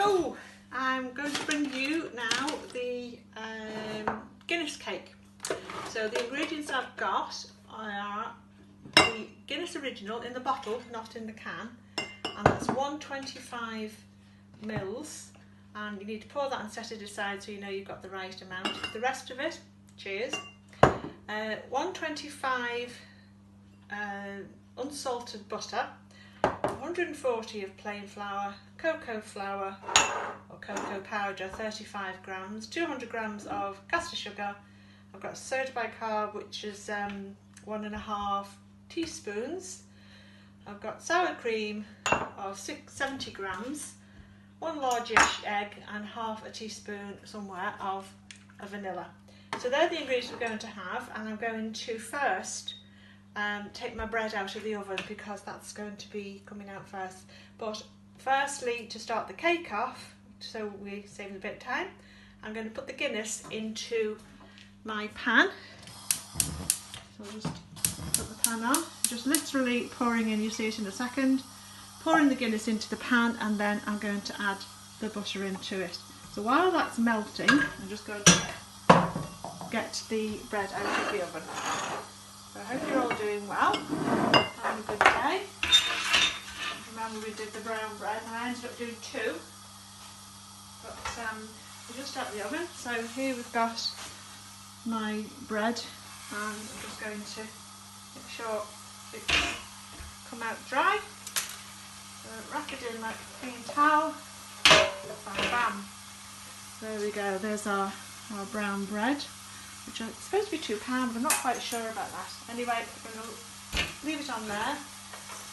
So I'm going to bring you now the Guinness cake. So the ingredients I've got are the Guinness original in the bottle, not in the can, and that's 125 mils, and you need to pour that and set it aside so you know you've got the right amount. The rest of it, cheers, 125 unsalted butter, 140 of plain flour, cocoa flour or cocoa powder 35 grams, 200 grams of caster sugar. I've got soda bicarb, which is 1.5 teaspoons. I've got sour cream of 70 grams, 1 largish egg and half a teaspoon somewhere of vanilla. So they're the ingredients we're going to have, and I'm going to first take my bread out of the oven because that's going to be coming out first. But firstly, to start the cake off, so we save a bit of time, I'm going to put the Guinness into my pan. So I'll just put the pan on, just literally pouring in, you see it in a second, pouring the Guinness into the pan, and then I'm going to add the butter into it. So while that's melting, I'm just going to get the bread out of the oven. So I hope you're all doing well, having a good day. Remember we did the brown bread and I ended up doing 2, but we're just out of the oven. So here we've got my bread, and I'm just going to make sure it's come out dry. So wrap it in like a clean towel, bam bam. There we go, there's our brown bread, which is supposed to be £2, but I'm not quite sure about that. Anyway, I'm going to leave it on there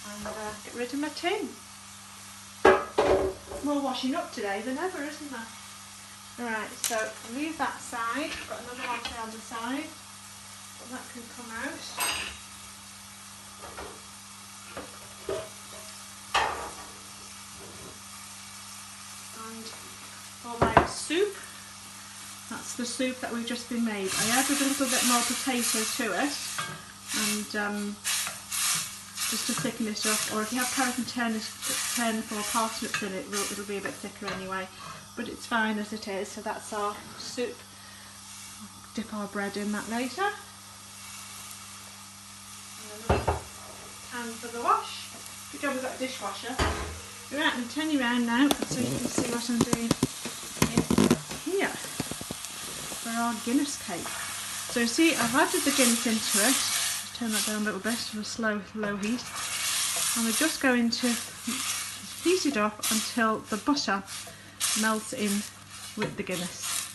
and get rid of my tin. More washing up today than ever, isn't there? Right, so leave that side. I've got another one here on the side, but that can come out. And for my soup, that's the soup that we've just been made. I added a little bit more potato to it, and just to thicken it up, or if you have carrot and turnip or parsnips in it, it'll be a bit thicker anyway, but it's fine as it is. So that's our soup. I'll dip our bread in that later. And then pan for the wash. Good job we've got a dishwasher. Right, I'm turning you around now so you can see what I'm doing in here for our Guinness cake. So see, I've added the Guinness into it. Just turn that down a little bit to a low heat, and we're just going to heat it up until the butter melts in with the Guinness.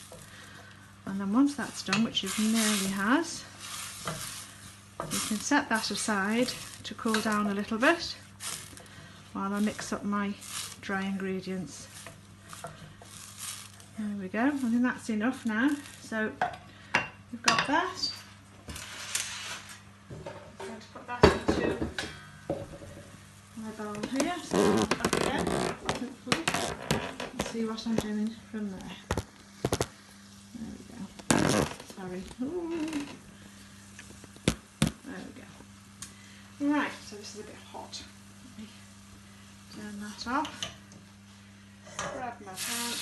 And then once that's done, which it nearly has, you can set that aside to cool down a little bit while I mix up my dry ingredients. There we go, I think that's enough now. So we've got that. I'm going to put that into my bowl here. So back again, hopefully. Let's see what I'm doing from there. There we go. Sorry. Ooh. There we go. Right, so this is a bit hot. Let me turn that off. Grab my pan,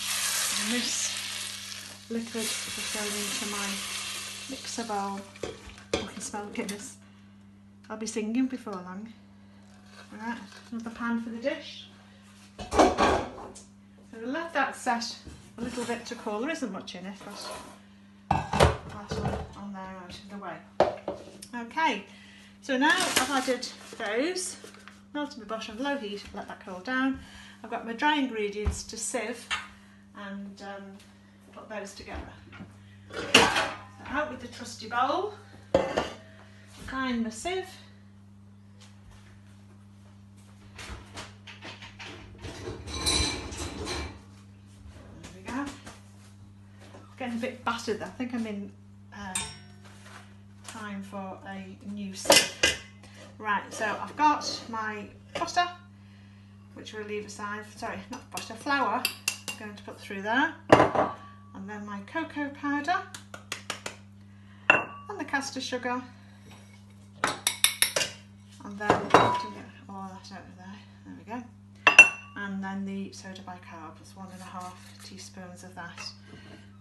and this liquid is going into my mixer bowl. I can smell Guinness. I'll be singing before long. Alright, another pan for the dish. So we'll let that set a little bit to cool. There isn't much in it, but that's on there out of the way. Okay, so now I've added those, melted the butter on low heat, let that cool down. I've got my dry ingredients to sieve and put those together. So out with the trusty bowl, find my sieve. There we go. Getting a bit battered. I think I'm in time for a new sieve. Right, so I've got my butter, which we'll leave aside. Sorry, not butter, flour. I'm going to put through there, and then my cocoa powder and the caster sugar, and then all that out of there. There we go. And then then the soda bicarb is 1.5 teaspoons of that.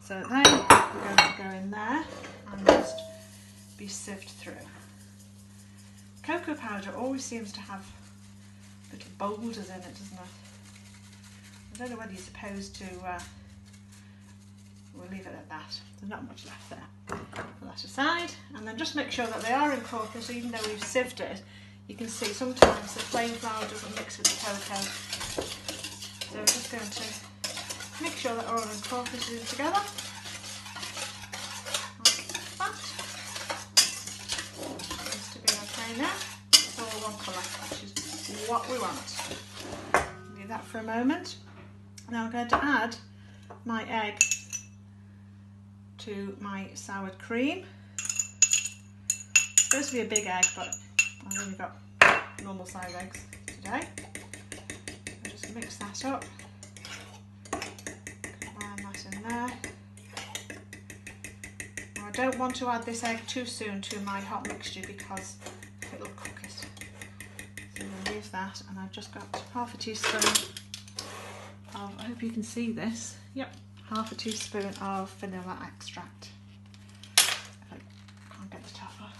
So they are going to go in there and just be sieved through. Cocoa powder always seems to have little boulders in it, doesn't it? I don't know whether you're supposed to, we'll leave it at that. There's not much left there. Put that aside, and then just make sure that they are incorporated, even though we've sieved it. You can see sometimes the plain flour doesn't mix with the cocoa. So we're just going to make sure that we're all incorporated together. Like that. Seems to be okay now. It's all one colour, which is what we want. Leave that for a moment. Now I'm going to add my egg to my soured cream. It's supposed to be a big egg, but I've only got normal size eggs today. I'll just mix that up. Combine that in there. Now I don't want to add this egg too soon to my hot mixture because it'll cook it. So we'll leave that, and I've just got half a teaspoon of, I hope you can see this, yep, half a teaspoon of vanilla extract. If I can't get the top off.